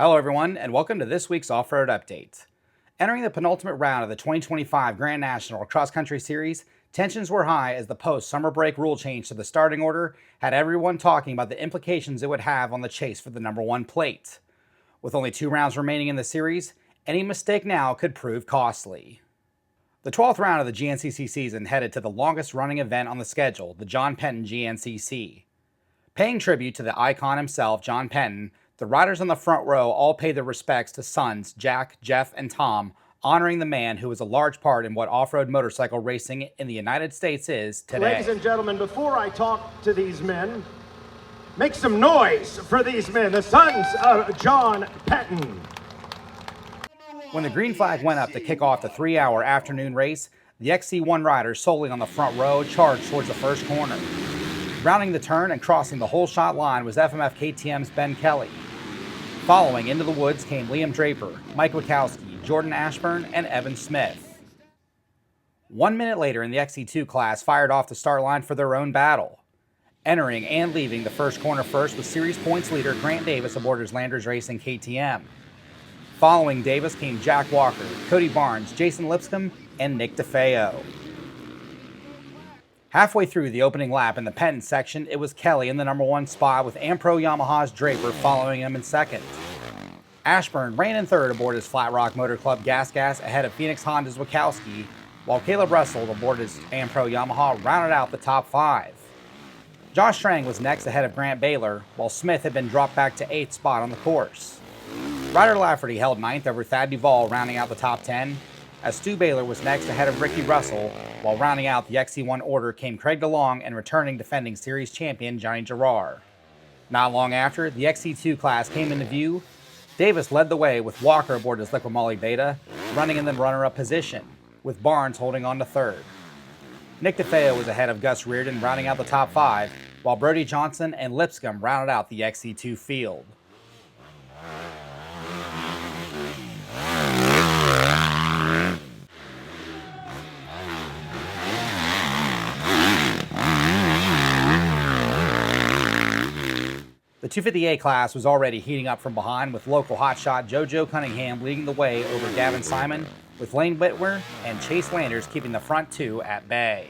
Hello everyone, and welcome to this week's Off-Road Update. Entering the penultimate round of the 2025 Grand National Cross Country Series, tensions were high as the post-summer break rule change to the starting order had everyone talking about the implications it would have on the chase for the number one plate. With only 2 rounds remaining in the series, any mistake now could prove costly. The 12th round of the GNCC season headed to the longest running event on the schedule, the John Penton GNCC. Paying tribute to the icon himself, John Penton, the riders on the front row all paid their respects to sons Jack, Jeff, and Tom, honoring the man who was a large part in what off-road motorcycle racing in the United States is today. Ladies and gentlemen, before I talk to these men, make some noise for these men, the sons of John Penton. When the green flag went up to kick off the 3-hour afternoon race, the XC1 riders solely on the front row charged towards the first corner. Rounding the turn and crossing the whole shot line was FMF KTM's Ben Kelly. Following into the woods came Liam Draper, Mike Wachowski, Jordan Ashburn, and Evan Smith. 1 minute later in the XC2 class fired off the start line for their own battle. Entering and leaving the first corner first was series points leader Grant Davis aboard his Landers Racing KTM. Following Davis came Jack Walker, Cody Barnes, Jason Lipscomb, and Nick DeFeo. Halfway through the opening lap in the Penton section, it was Kelly in the number 1 spot with Ampro Yamaha's Draper following him in second. Ashburn ran in third aboard his Flat Rock Motor Club Gas ahead of Phoenix Honda's Wachowski, while Caleb Russell aboard his Ampro Yamaha rounded out the top 5. Josh Strang was next ahead of Grant Baylor, while Smith had been dropped back to 8th spot on the course. Ryder Lafferty held 9th over Thad Duvall, rounding out the top 10, as Stu Baylor was next ahead of Ricky Russell, while rounding out the XC1 order came Craig DeLong and returning defending series champion Johnny Gerard. Not long after, the XC2 class came into view. Davis led the way with Walker aboard his Liqui Moly Beta, running in the runner-up position, with Barnes holding on to third. Nick DeFeo was ahead of Gus Reardon, rounding out the top 5, while Brody Johnson and Lipscomb rounded out the XC2 field. The 250A class was already heating up from behind with local hotshot JoJo Cunningham leading the way over Gavin Simon, with Lane Whitwer and Chase Landers keeping the front 2 at bay.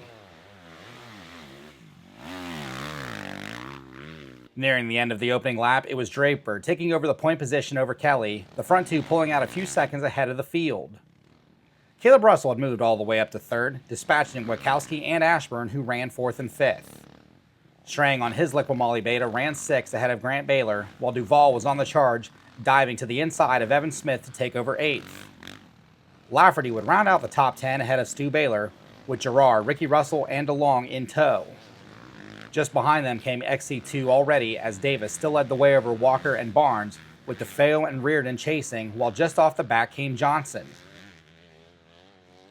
Nearing the end of the opening lap, it was Draper taking over the point position over Kelly, the front 2 pulling out a few seconds ahead of the field. Caleb Russell had moved all the way up to third, dispatching Wachowski and Ashburn, who ran 4th and 5th. Strang on his Liqui Moly Beta ran 6th ahead of Grant Baylor, while Duvall was on the charge, diving to the inside of Evan Smith to take over 8th. Lafferty would round out the top 10 ahead of Stu Baylor, with Gerard, Ricky Russell, and DeLong in tow. Just behind them came XC2 already, as Davis still led the way over Walker and Barnes, with DeFeo and Reardon chasing, while just off the back came Johnson.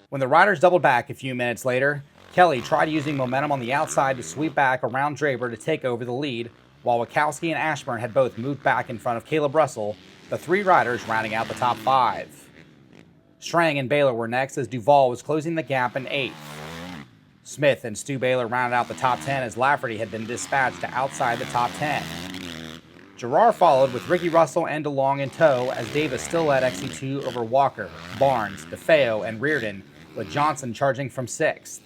When the riders doubled back a few minutes later, Kelly tried using momentum on the outside to sweep back around Draper to take over the lead, while Wachowski and Ashburn had both moved back in front of Caleb Russell, the 3 riders rounding out the top 5. Strang and Baylor were next as Duvall was closing the gap in 8th. Smith and Stu Baylor rounded out the top 10 as Lafferty had been dispatched to outside the top 10. Gerard followed with Ricky Russell and DeLong in tow as Davis still led XC2 over Walker, Barnes, DeFeo, and Reardon, with Johnson charging from 6th.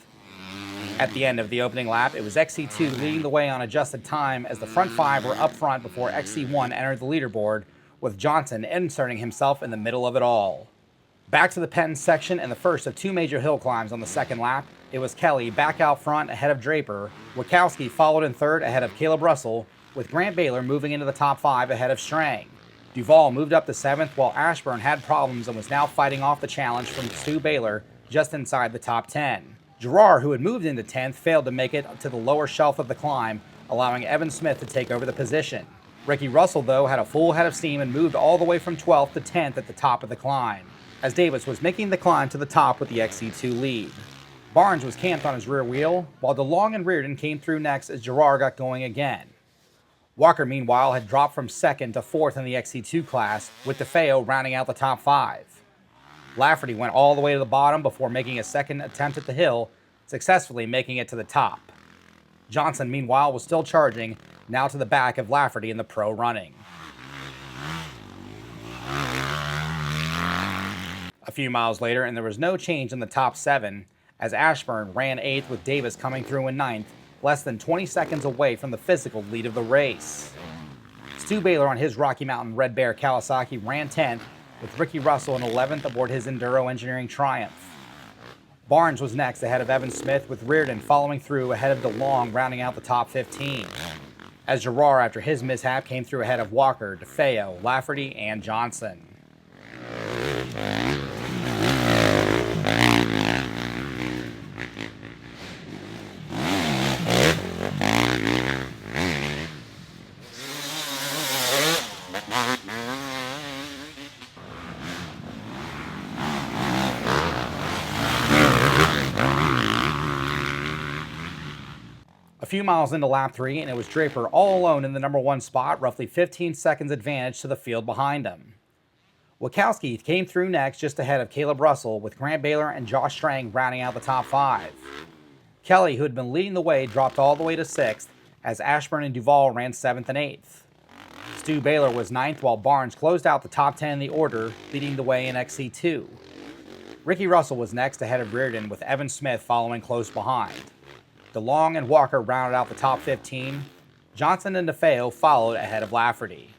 At the end of the opening lap, it was XC2 leading the way on adjusted time as the front 5 were up front before XC1 entered the leaderboard, with Johnson inserting himself in the middle of it all. Back to the Penton section and the first of 2 major hill climbs on the second lap, it was Kelly back out front ahead of Draper, Wachowski followed in third ahead of Caleb Russell, with Grant Baylor moving into the top 5 ahead of Strang. Duvall moved up to 7th while Ashburn had problems and was now fighting off the challenge from Stu Baylor just inside the top 10. Gerard, who had moved into 10th, failed to make it to the lower shelf of the climb, allowing Evan Smith to take over the position. Ricky Russell, though, had a full head of steam and moved all the way from 12th to 10th at the top of the climb, as Davis was making the climb to the top with the XC2 lead. Barnes was camped on his rear wheel, while DeLong and Reardon came through next as Gerard got going again. Walker, meanwhile, had dropped from 2nd to 4th in the XC2 class, with DeFeo rounding out the top 5. Lafferty went all the way to the bottom before making a second attempt at the hill, successfully making it to the top. Johnson, meanwhile, was still charging, now to the back of Lafferty in the pro running. A few miles later, and there was no change in the top 7, as Ashburn ran 8th with Davis coming through in 9th, less than 20 seconds away from the physical lead of the race. Stu Baylor on his Rocky Mountain Red Bear Kawasaki ran 10th, with Ricky Russell in 11th aboard his Enduro Engineering Triumph. Barnes was next ahead of Evan Smith, with Reardon following through ahead of DeLong rounding out the top 15. As Gerard, after his mishap, came through ahead of Walker, DeFeo, Lafferty, and Johnson. A few miles into lap 3, and it was Draper all alone in the number 1 spot, roughly 15 seconds advantage to the field behind him. Wachowski came through next just ahead of Caleb Russell, with Grant Baylor and Josh Strang rounding out the top 5. Kelly, who had been leading the way, dropped all the way to 6th, as Ashburn and Duvall ran 7th and 8th. Stu Baylor was 9th, while Barnes closed out the top 10 in the order, leading the way in XC2. Ricky Russell was next ahead of Reardon, with Evan Smith following close behind. DeLong and Walker rounded out the top 15. Johnson and DeFeo followed ahead of Lafferty.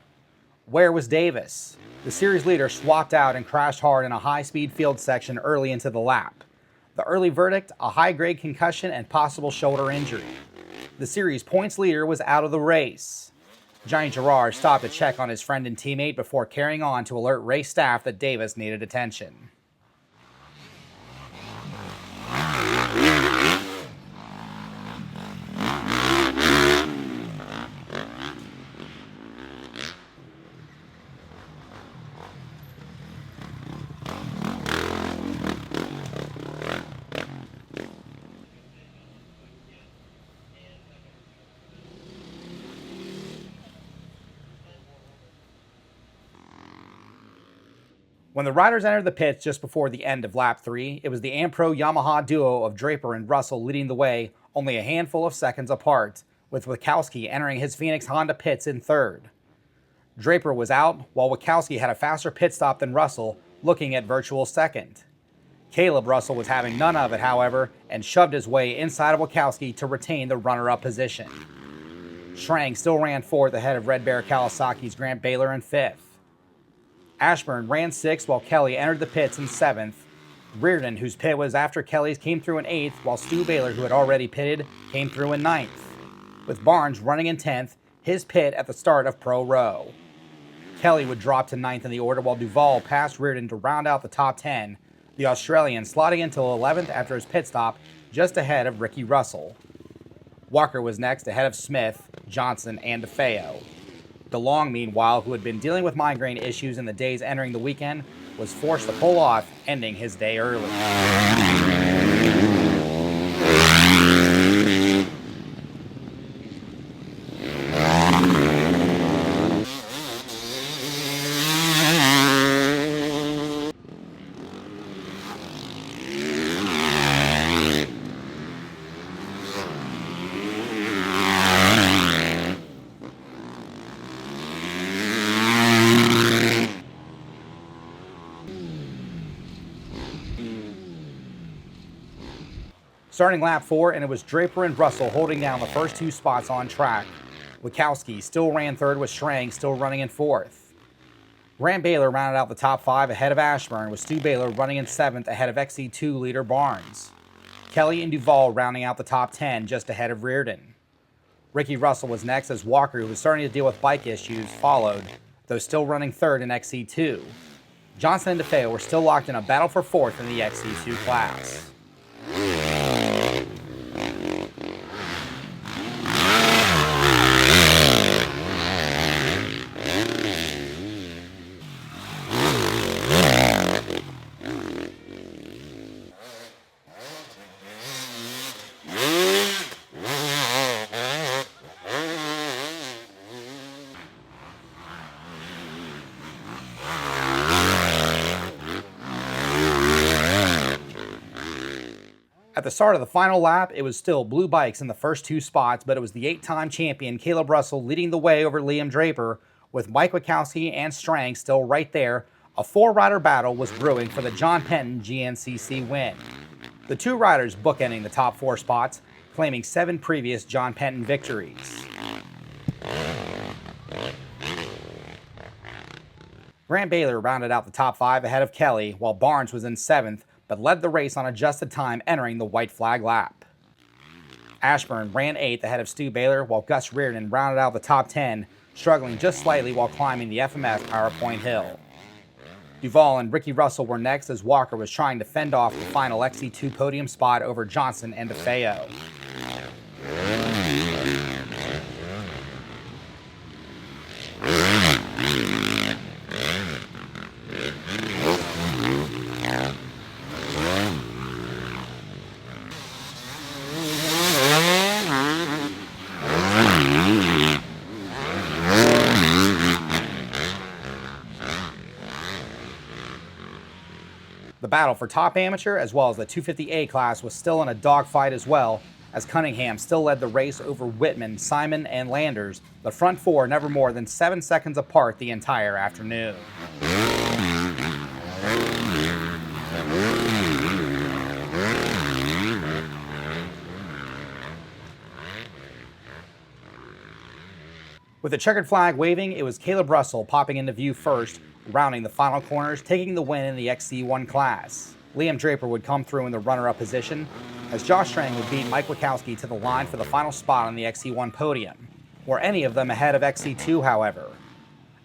Where was Davis? The series leader swapped out and crashed hard in a high-speed field section early into the lap. The early verdict, a high-grade concussion and possible shoulder injury. The series points leader was out of the race. Johnny Gerard stopped to check on his friend and teammate before carrying on to alert race staff that Davis needed attention. When the riders entered the pits just before the end of lap 3, it was the Ampro Yamaha duo of Draper and Russell leading the way only a handful of seconds apart, with Wachowski entering his Phoenix Honda pits in 3rd. Draper was out, while Wachowski had a faster pit stop than Russell, looking at virtual 2nd. Caleb Russell was having none of it, however, and shoved his way inside of Wachowski to retain the runner-up position. Strang still ran 4th ahead of Red Bear Kawasaki's Grant Baylor in 5th. Ashburn ran 6th, while Kelly entered the pits in 7th. Reardon, whose pit was after Kelly's, came through in 8th, while Stu Baylor, who had already pitted, came through in 9th. With Barnes running in 10th, his pit at the start of Pro Row. Kelly would drop to 9th in the order, while Duvall passed Reardon to round out the top 10, the Australian slotting until 11th after his pit stop, just ahead of Ricky Russell. Walker was next ahead of Smith, Johnson, and DeFeo. DeLong, meanwhile, who had been dealing with migraine issues in the days entering the weekend, was forced to pull off, ending his day early. Starting lap 4, and it was Draper and Russell holding down the first 2 spots on track. Wachowski still ran 3rd, with Strang still running in 4th. Grant Baylor rounded out the top 5 ahead of Ashburn, with Stu Baylor running in 7th ahead of XC2 leader Barnes. Kelly and Duvall rounding out the top 10 just ahead of Reardon. Ricky Russell was next as Walker, who was starting to deal with bike issues, followed, though still running 3rd in XC2. Johnson and DeFeo were still locked in a battle for 4th in the XC2 class. At the start of the final lap, it was still blue bikes in the first 2 spots, but it was the 8-time champion Caleb Russell leading the way over Liam Draper, with Mike Wachowski and Strang still right there, A four-rider battle was brewing for the John Penton GNCC win. The two riders bookending the top four spots, claiming 7 previous John Penton victories. Grant Baylor rounded out the top 5 ahead of Kelly, while Barnes was in 7th, but led the race on adjusted time entering the white flag lap. Ashburn ran 8th ahead of Stu Baylor, while Gus Reardon rounded out the top 10, struggling just slightly while climbing the FMF PowerPoint hill. Duvall and Ricky Russell were next as Walker was trying to fend off the final XC2 podium spot over Johnson and DeFeo. The battle for top amateur as well as the 250A class was still in a dogfight as well, as Cunningham still led the race over Whitman, Simon, and Landers, the front four never more than 7 seconds apart the entire afternoon. With the checkered flag waving, it was Caleb Russell popping into view first, rounding the final corners, taking the win in the XC1 class. Liam Draper would come through in the runner-up position, as Josh Strang would beat Mike Wachowski to the line for the final spot on the XC1 podium. Were any of them ahead of XC2, however?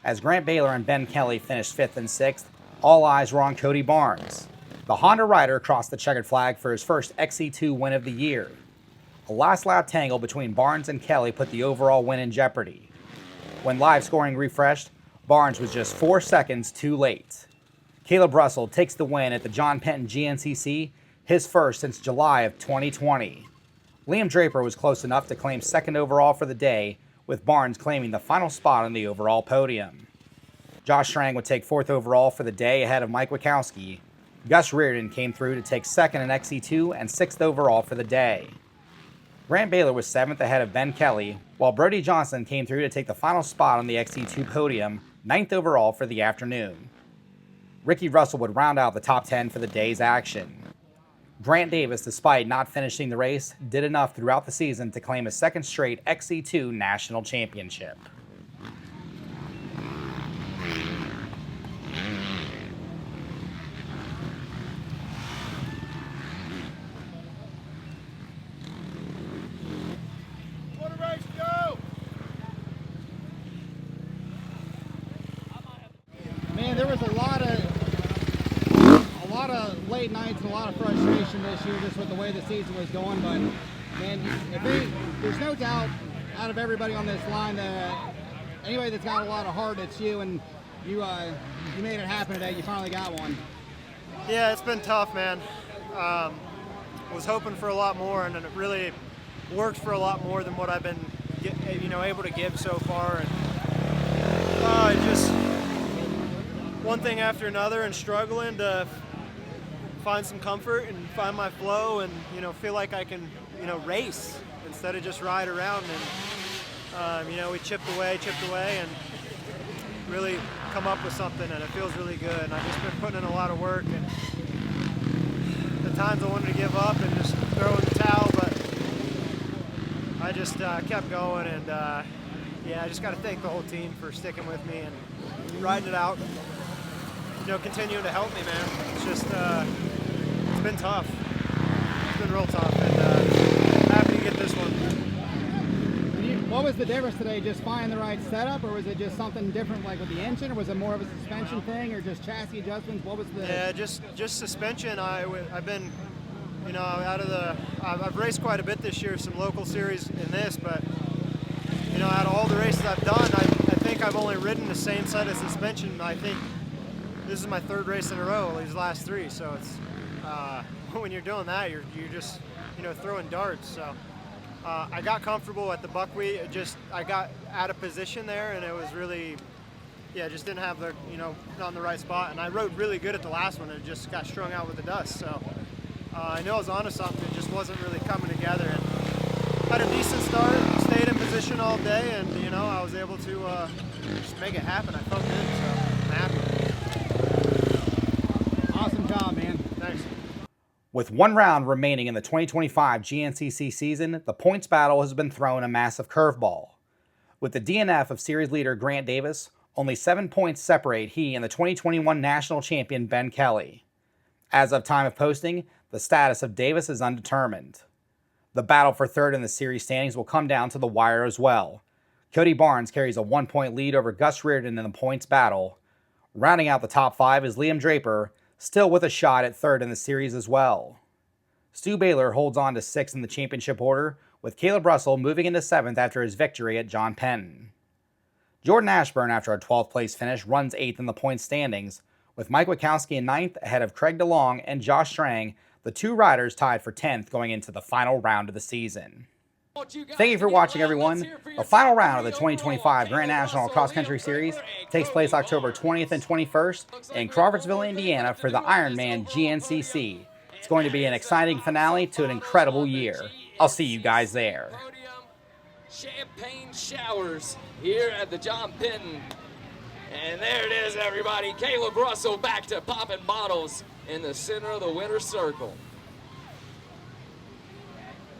As Grant Baylor and Ben Kelly finished 5th and 6th, all eyes were on Cody Barnes. The Honda rider crossed the checkered flag for his first XC2 win of the year. A last lap tangle between Barnes and Kelly put the overall win in jeopardy. When live scoring refreshed, Barnes was just 4 seconds too late. Caleb Russell takes the win at the John Penton GNCC, his first since July of 2020. Liam Draper was close enough to claim 2nd overall for the day, with Barnes claiming the final spot on the overall podium. Josh Strang would take 4th overall for the day ahead of Mike Wachowski. Gus Reardon came through to take 2nd in XC2 and 6th overall for the day. Grant Baylor was 7th ahead of Ben Kelly, while Brody Johnson came through to take the final spot on the XC2 podium, 9th overall for the afternoon. Ricky Russell would round out the top 10 for the day's action. Grant Davis, despite not finishing the race, did enough throughout the season to claim a 2nd straight XC2 national championship. Man, there was a lot of late nights and a lot of frustration this year just with the way the season was going. But man, there's no doubt out of everybody on this line that anybody that's got a lot of heart, it's you, and you made it happen today. You finally got one. Yeah, it's been tough, man. Was hoping for a lot more, and it really worked for a lot more than what I've been, able to give so far. And just one thing after another, and struggling to find some comfort and find my flow, and feel like I can race instead of just ride around. And we chipped away, and really come up with something, and it feels really good. And I've just been putting in a lot of work, and the times I wanted to give up and just throw in the towel, but I just kept going. And I just got to thank the whole team for sticking with me and riding it out. Continuing to help me, man. It's just, it's been tough. It's been real tough, and happy to get this one. What was the difference today? Just finding the right setup, or was it just something different, like with the engine, or was it more of a suspension thing, or just chassis adjustments? What was the? Yeah, just suspension. I've been, I've raced quite a bit this year, some local series in this, but out of all the races I've done, I think I've only ridden the same set of suspension. I think this is my 3rd race in a row, these last 3. So it's when you're doing that, you're just throwing darts. So I got comfortable at the buckwheat. I got out of position there, and it was really, just didn't have the not in the right spot. And I rode really good at the last one, and it just got strung out with the dust. So I knew I was onto something. It just wasn't really coming together. And had a decent start, stayed in position all day, and I was able to just make it happen. I felt good, so I'm happy. With one round remaining in the 2025 GNCC season, the points battle has been thrown a massive curveball. With the DNF of series leader Grant Davis, only 7 points separate he and the 2021 national champion Ben Kelly. As of time of posting, the status of Davis is undetermined. The battle for third in the series standings will come down to the wire as well. Cody Barnes carries a 1-point lead over Gus Reardon in the points battle. Rounding out the top 5 is Liam Draper, still with a shot at third in the series as well. Stu Baylor holds on to 6th in the championship order, with Caleb Russell moving into 7th after his victory at John Penton. Jordan Ashburn, after a 12th place finish, runs 8th in the points standings, with Mike Wachowski in 9th ahead of Craig DeLong and Josh Strang, the 2 riders tied for 10th going into the final round of the season. Thank you for watching, everyone. The final round of the 2025 Grand National Cross Country Series takes place October 20th and 21st in Crawfordsville, Indiana for the Ironman GNCC. It's going to be an exciting finale to an incredible year. I'll see you guys there. Champagne showers here at the John Penton. And there it is, everybody. Caleb Russell back to popping bottles in the center of the winner's circle.